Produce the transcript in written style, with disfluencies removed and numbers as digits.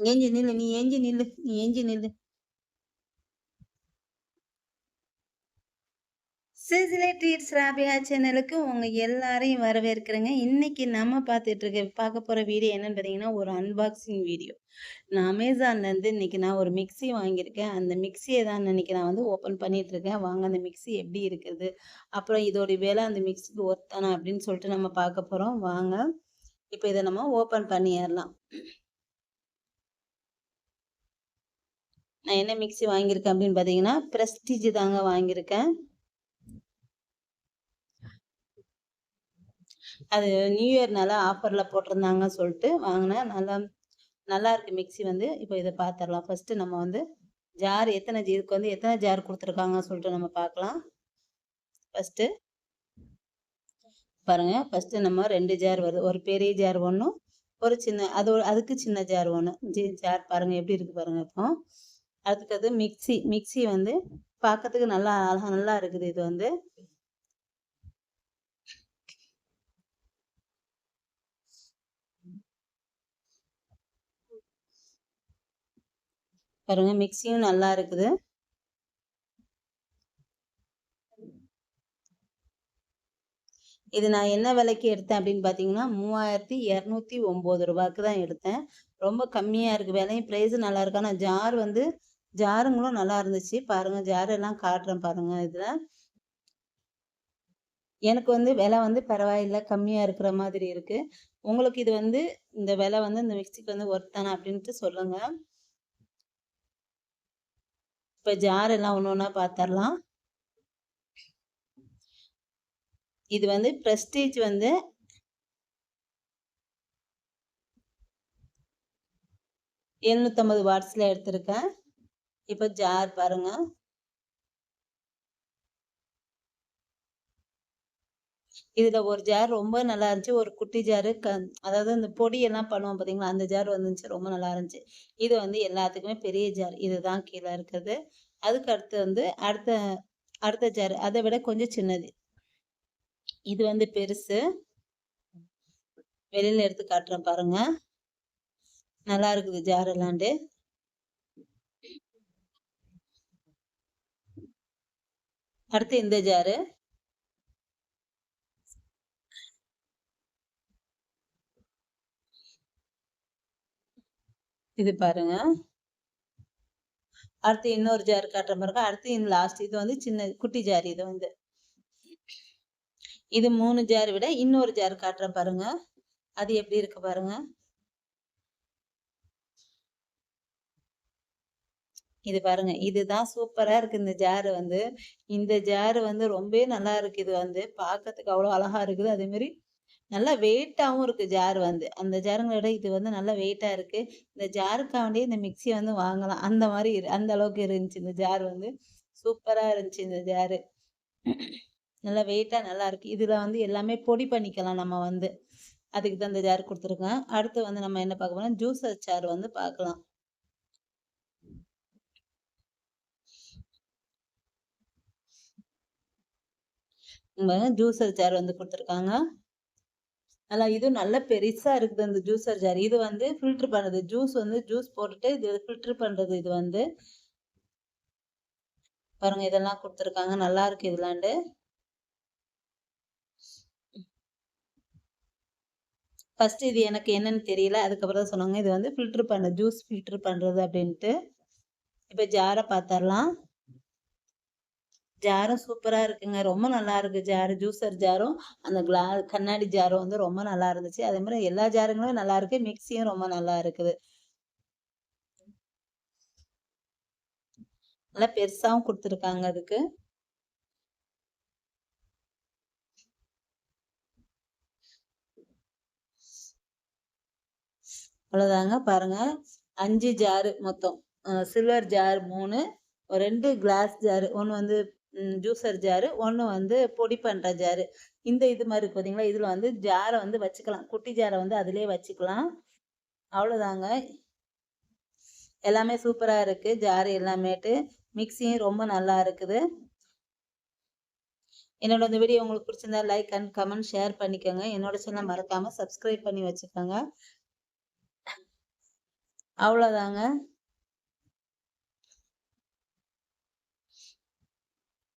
ஏஞ்சி நில்லு, நீ ஏஞ்சி நில்லு, நீ ஏஞ்சி நில்லு. சிசிலே ட்ரீட்ஸ் ராபியா சேனலுக்கு உங்க எல்லாரையும் வரவேற்கிறேங்க. இன்னைக்கு நம்ம பார்க்க போற வீடியோ என்னன்னு பார்த்தீங்கன்னா, ஒரு அன்பாக்சிங் வீடியோ. நான் அமேசான்லேருந்து இன்னைக்கு நான் ஒரு மிக்ஸி வாங்கியிருக்கேன். அந்த மிக்ஸிய தான் இன்னைக்கு நான் வந்து ஓப்பன் பண்ணிட்டு இருக்கேன். வாங்க அந்த மிக்ஸி எப்படி இருக்குது? அப்புறம் இதோட விலை அந்த மிக்ஸிக்கு ஒர்த்தானா அப்படின்னு சொல்லிட்டு நம்ம பார்க்க போறோம். வாங்க. இப்ப இத நம்ம ஓப்பன் பண்ணிறலாம். நான் என்ன மிக்ஸி வாங்கியிருக்கேன் அப்படின்னு பார்த்தீங்கன்னா, பிரஸ்டீஜ் தாங்க வாங்கியிருக்கேன். அது நியூ இயர்னால ஆஃபர்ல போட்டிருந்தாங்கன்னு சொல்லிட்டு வாங்கினேன். நல்லா இருக்கு மிக்ஸி வந்து. இப்போ இதை பார்த்துடலாம். ஃபர்ஸ்ட் நம்ம வந்து ஜார் இதுக்கு வந்து எத்தனை ஜார் கொடுத்துருக்காங்கன்னு சொல்லிட்டு நம்ம பார்க்கலாம். ஃபர்ஸ்ட் பாருங்க. ஃபர்ஸ்ட் நம்ம 2 ஜார் வருது. ஒரு பெரிய ஜார் ஒன்றும், ஒரு சின்ன அதுக்கு சின்ன ஜார் ஒன்று. ஜார் பாருங்க எப்படி இருக்கு பாருங்க. இப்போ அதுக்கது மிக்ஸி வந்து பார்க்கறதுக்கு நல்லா இருக்குது. இது வந்து பாருங்க, மிக்ஸியும் நல்லா இருக்குது. இது நான் என்ன விலைக்கு எடுத்தேன் அப்படின்னு பார்த்தீங்கன்னா, 3209 ரூபாய்க்கு தான் எடுத்தேன். ரொம்ப கம்மியா இருக்கு. விலையும் பிரைஸும் நல்லா இருக்கு. ஆனா ஜாருங்களும் நல்லா இருந்துச்சு. பாருங்க, ஜார் எல்லாம் காட்டுறேன் பாருங்க இதுல. எனக்கு வந்து விலை வந்து பரவாயில்ல, கம்மியா இருக்கிற மாதிரி இருக்கு. உங்களுக்கு இது வந்து இந்த விலை வந்து இந்த மிக்ஸிக்கு வந்து ஒர்த்தானா அப்படின்ட்டு சொல்லுங்க. இப்ப ஜார் எல்லாம் ஒண்ணு ஒண்ணா பாத்திரலாம். இது வந்து பிரஸ்டீஜ் வந்து 750 வாட்ஸ்ல எடுத்திருக்கேன். இப்ப ஜார் பாருங்க. இதுல ஒரு ஜார் ரொம்ப நல்லா இருந்துச்சு. ஒரு குட்டி ஜாரு அதாவது இந்த பொடி எல்லாம் பண்ணுவோம் பாத்தீங்களா, அந்த ஜார் வந்துச்சு. ரொம்ப நல்லா இருந்துச்சு. இது வந்து எல்லாத்துக்குமே பெரிய ஜார். இதுதான் கீழே இருக்குது. அதுக்கு அடுத்து வந்து அடுத்த ஜார் அதை விட கொஞ்சம் சின்னது. இது வந்து பெருசு. வெளியில எடுத்து காட்டுறேன் பாருங்க. நல்லா இருக்குது ஜார் எல்லாண்டு. அடுத்து இந்த ஜாரு. இது பாருங்க. அடுத்து இன்னொரு ஜார் காட்டுறேன் பாருங்க. அடுத்து லாஸ்ட் இது வந்து சின்ன குட்டி ஜார். இது வந்து இது 3 ஜார் விட இன்னொரு ஜார் காட்டுறேன் பாருங்க. அது எப்படி இருக்கு பாருங்க. இது பாருங்க. இதுதான் சூப்பரா இருக்கு. இந்த ஜாரு வந்து ரொம்பவே நல்லா இருக்கு. இது வந்து பார்க்கறதுக்கு அவ்வளவு அழகா இருக்குது. அதே மாதிரி நல்லா வெயிட்டாவும் இருக்கு ஜார் வந்து. அந்த ஜாருங்களை விட இது வந்து நல்லா வெயிட்டா இருக்கு. இந்த ஜாருக்காண்டியே இந்த மிக்ஸி வந்து வாங்கலாம். அந்த மாதிரி அந்த அளவுக்கு இருந்துச்சு இந்த ஜார் வந்து. சூப்பரா இருந்துச்சு இந்த ஜாரு. நல்லா வெயிட்டா நல்லா இருக்கு. இதுல வந்து எல்லாமே பொடி பண்ணிக்கலாம் நம்ம வந்து. அதுக்கு தான் இந்த ஜார் கொடுத்துருக்கேன். அடுத்து வந்து நம்ம என்ன பார்க்க போறோம், ஜூஸர் ஜார் வந்து பார்க்கலாம். ஜூஸர் ஜார் வந்து கொடுத்துருக்காங்க. இது நல்ல பெருசா இருக்குது அந்த ஜூஸர் ஜார். இது வந்து ஃபில்டர் பண்றது. ஜூஸ் போட்டுட்டு இது ஃபில்டர் பண்றது. இது வந்து பாருங்க, இதெல்லாம் கொடுத்துருக்காங்க. நல்லா இருக்கு இதெல்லாண்டு. ஃபர்ஸ்ட் இது எனக்கு என்னன்னு தெரியல. அதுக்கப்புறம் தான் சொன்னாங்க இது வந்து ஜூஸ் ஃபில்டர் பண்றது அப்படின்ட்டு. இப்ப ஜாரை பார்த்தரலாம். ஜாரும் சூப்பரா இருக்குங்க. ரொம்ப நல்லா இருக்கு ஜாரு. ஜூஸர் ஜாரும் அந்த கண்ணாடி ஜாரும் வந்து ரொம்ப நல்லா இருந்துச்சு. அதே மாதிரி எல்லா ஜாருங்களும் நல்லா இருக்கு. மிக்ஸியும் ரொம்ப நல்லா இருக்குது. நல்லா பெருசாவும் கொடுத்துருக்காங்க அதுக்கு. அவ்வளவுதாங்க. பாருங்க, 5 ஜாரு மொத்தம். சில்வர் ஜார் 3, 2 கிளாஸ் ஜாரு, ஒன்று வந்து ஜூஸர் ஜாரு, ஒன்று வந்து பொடி பண்ற ஜாரு. இது மாதிரி இருக்கு பார்த்தீங்களா, இதுல வந்து ஜாரை வந்து வச்சுக்கலாம். குட்டி ஜாரை வந்து அதிலே வச்சுக்கலாம். அவ்வளவுதாங்க. எல்லாமே சூப்பரா இருக்கு ஜாரு எல்லாமேட்டு. மிக்ஸியும் ரொம்ப நல்லா இருக்குது. என்னோட இந்த வீடியோ உங்களுக்கு பிடிச்சிருந்தா லைக் அண்ட் கமெண்ட் ஷேர் பண்ணிக்கோங்க. என்னோட சேனல் மறக்காம சப்ஸ்கிரைப் பண்ணி வச்சுக்கோங்க. அவ்வளோதாங்க.